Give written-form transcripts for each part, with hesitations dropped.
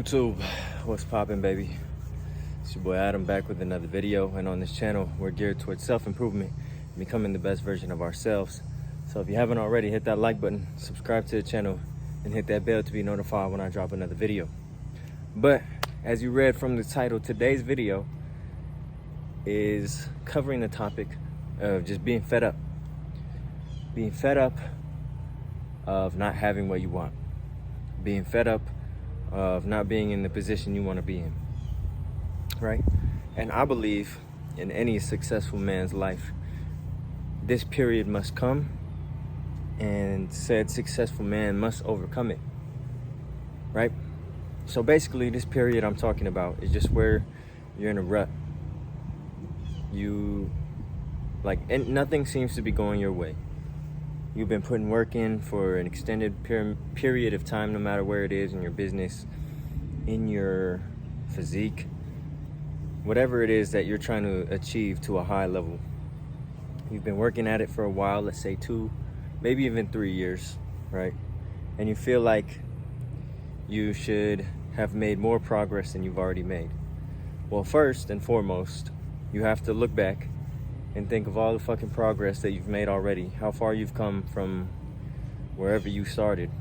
YouTube, what's poppin', baby? It's your boy Adam back with another video, and on this channel we're geared towards self-improvement and becoming the best version of ourselves. So if you haven't already, hit that like button, subscribe to the channel, and hit that bell to be notified when I drop another video. But as you read from the title, today's video is covering the topic of just being fed up. Being fed up of not having what you want. Being fed up of not being in the position you want to be in, right? And I believe in any successful man's life, this period must come, and said successful man must overcome it, right? So basically, this period I'm talking about is just where you're in a rut. And nothing seems to be going your way. You've been putting work in for an extended period of time, no matter where it is in your business, in your physique, whatever it is that you're trying to achieve to a high level. You've been working at it for a while, let's say 2, maybe even 3 years, right? And you feel like you should have made more progress than you've already made. Well, first and foremost, you have to look back and think of all the fucking progress that you've made already, how far you've come from wherever you started,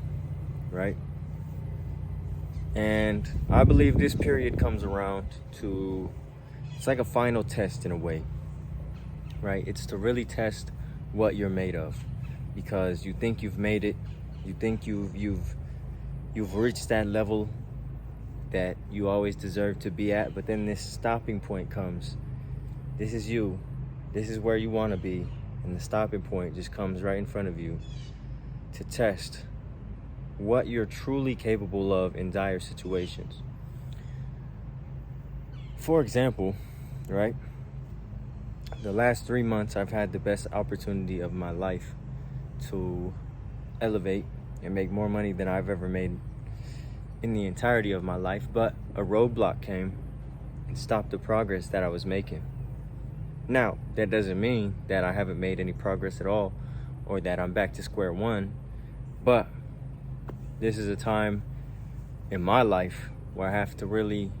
right? And I believe this period comes around it's like a final test in a way, right? It's to really test what you're made of, because you think you've made it, you think you've reached that level that you always deserve to be at, but then this stopping point comes. This is you. This is where you want to be, and the stopping point just comes right in front of you to test what you're truly capable of in dire situations. For example, right? The last 3 months, I've had the best opportunity of my life to elevate and make more money than I've ever made in the entirety of my life, but a roadblock came and stopped the progress that I was making. Now, that doesn't mean that I haven't made any progress at all, or that I'm back to square one, but this is a time in my life where I have to really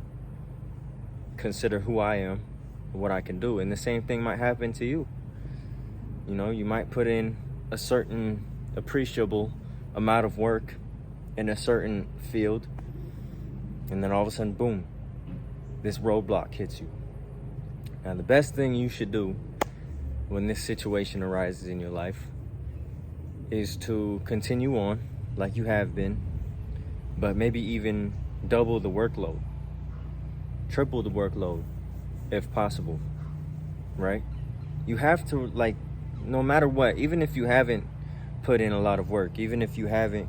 consider who I am and what I can do. And the same thing might happen to you. You know, you might put in a certain appreciable amount of work in a certain field, and then all of a sudden, boom, this roadblock hits you. Now, the best thing you should do when this situation arises in your life is to continue on like you have been, but maybe even double the workload, triple the workload if possible, right? You have to, no matter what, even if you haven't put in a lot of work, even if you haven't,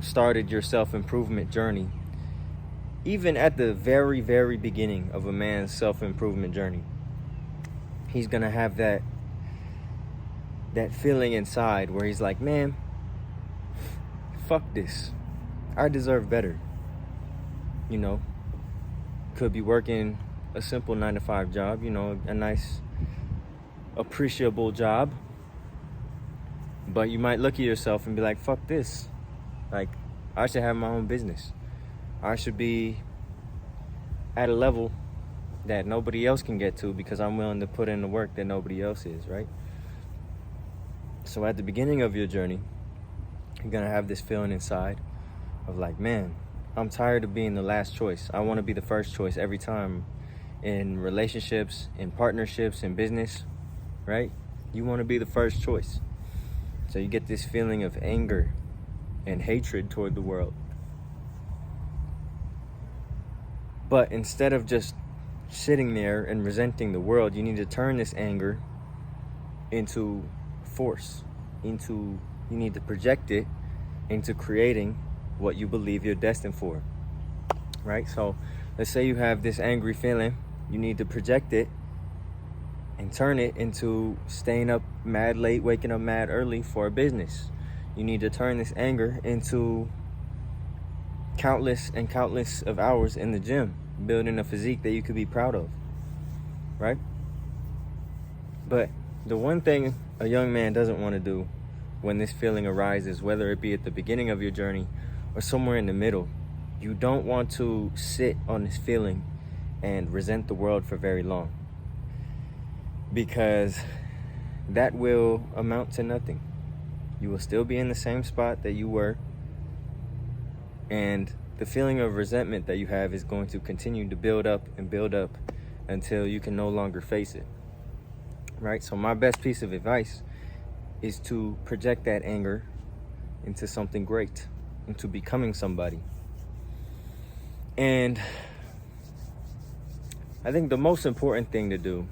started your self-improvement journey, even at the very, very beginning of a man's self-improvement journey, he's gonna have that feeling inside where he's like, man, fuck this. I deserve better. Could be working a simple 9-to-5 job, a nice, appreciable job. But you might look at yourself and be like, fuck this. I should have my own business. I should be at a level that nobody else can get to because I'm willing to put in the work that nobody else is, right? So at the beginning of your journey, you're going to have this feeling inside of like, man, I'm tired of being the last choice. I want to be the first choice every time in relationships, in partnerships, in business, right? You want to be the first choice. So you get this feeling of anger and hatred toward the world. But instead of just sitting there and resenting the world, you need to turn this anger into force. You need to project it into creating what you believe you're destined for, right? So let's say you have this angry feeling. You need to project it and turn it into staying up mad late, waking up mad early for a business. You need to turn this anger into countless and countless of hours in the gym, building a physique that you could be proud of, right? But the one thing a young man doesn't want to do when this feeling arises, whether it be at the beginning of your journey or somewhere in the middle, You don't want to sit on this feeling and resent the world for very long, because that will amount to nothing. You will still be in the same spot that you were, and the feeling of resentment that you have is going to continue to build up and build up until you can no longer face it, right? So my best piece of advice is to project that anger into something great, into becoming somebody. And I think the most important thing to do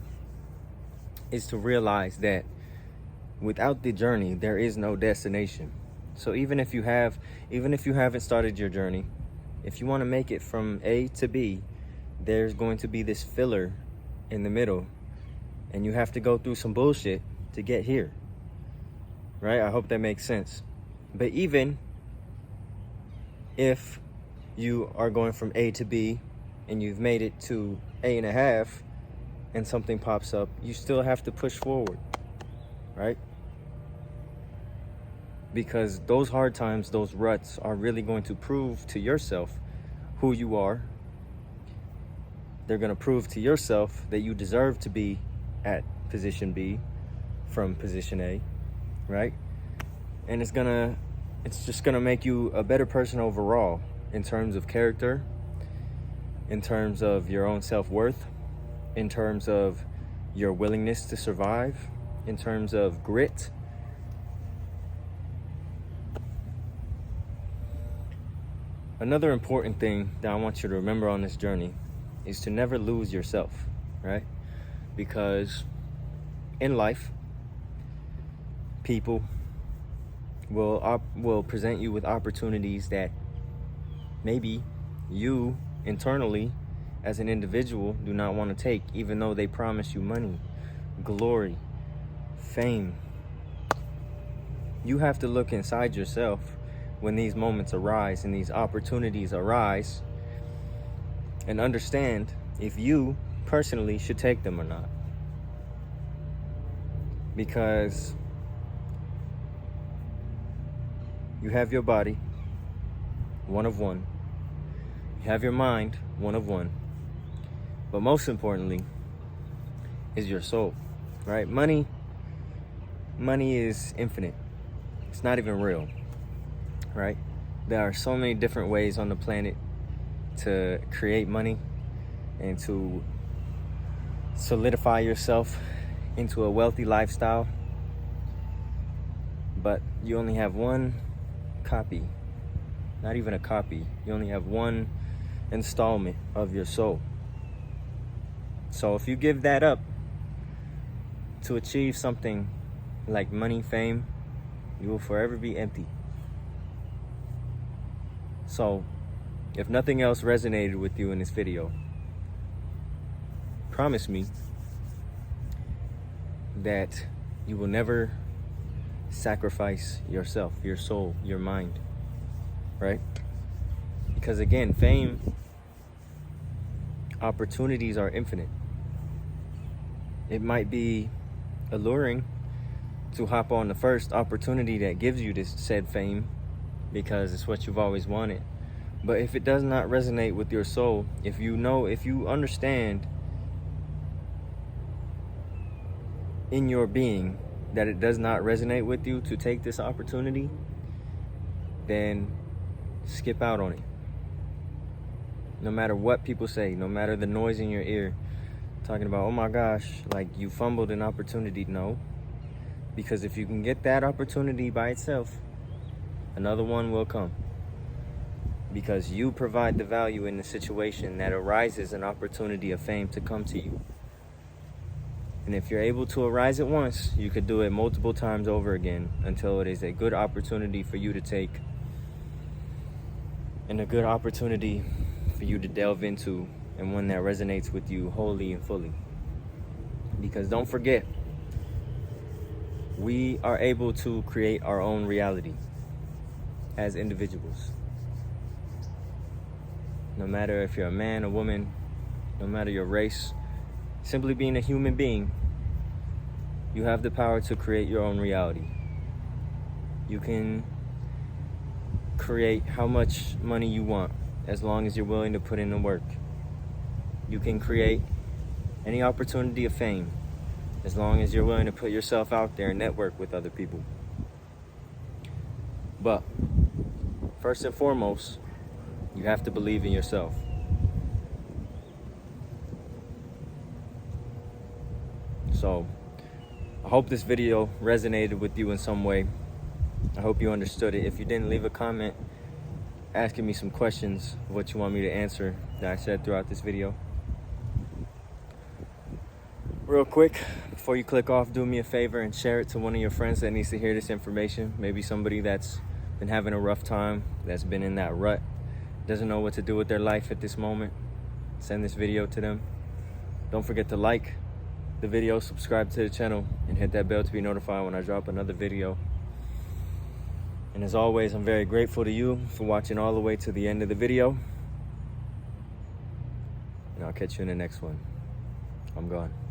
is to realize that without the journey, there is no destination. So even if you haven't started your journey, if you want to make it from A to B, there's going to be this filler in the middle, and you have to go through some bullshit to get here, right? I hope that makes sense. But even if you are going from A to B and you've made it to A.5 and something pops up, you still have to push forward, right? Because those hard times, those ruts are really going to prove to yourself who you are. They're going to prove to yourself that you deserve to be at position B from position A, right? And it's just gonna make you a better person overall, in terms of character, in terms of your own self-worth, in terms of your willingness to survive, in terms of grit. Another important thing that I want you to remember on this journey is to never lose yourself, right? Because in life, people will present you with opportunities that maybe you internally as an individual do not want to take, even though they promise you money, glory, fame. You have to look inside yourself when these moments arise and these opportunities arise, and understand if you personally should take them or not. Because you have your body, one of one. You have your mind, one of one. But most importantly is your soul, right? Money is infinite. It's not even real, right? There are so many different ways on the planet to create money and to solidify yourself into a wealthy lifestyle. But you only have one copy, not even a copy. You only have one installment of your soul. So if you give that up to achieve something like money, fame, you will forever be empty. So if nothing else resonated with you in this video, promise me that you will never sacrifice yourself, your soul, your mind, right? Because again, fame, opportunities are infinite. It might be alluring to hop on the first opportunity that gives you this said fame because it's what you've always wanted. But if it does not resonate with your soul, if you understand in your being that it does not resonate with you to take this opportunity, then skip out on it. No matter what people say, no matter the noise in your ear talking about, oh my gosh, like you fumbled an opportunity. No, because if you can get that opportunity by itself, another one will come, because you provide the value in the situation that arises an opportunity of fame to come to you. And if you're able to arise it once, you could do it multiple times over again until it is a good opportunity for you to take and a good opportunity for you to delve into, and one that resonates with you wholly and fully. Because don't forget, we are able to create our own reality as individuals. No matter if you're a man, a woman, no matter your race, simply being a human being, you have the power to create your own reality. You can create how much money you want. as long as you're willing to put in the work. You can create any opportunity of fame as long as you're willing to put yourself out there and network with other people. But first and foremost, you have to believe in yourself. So I hope this video resonated with you in some way. I hope you understood it. If you didn't, leave a comment asking me some questions of what you want me to answer that I said throughout this video. Real quick, before you click off, do me a favor and share it to one of your friends that needs to hear this information. Maybe somebody that's been having a rough time, that's been in that rut, doesn't know what to do with their life at this moment. Send this video to them. Don't forget to like the video, subscribe to the channel, and hit that bell to be notified when I drop another video. And as always, I'm very grateful to you for watching all the way to the end of the video. And I'll catch you in the next one. I'm gone.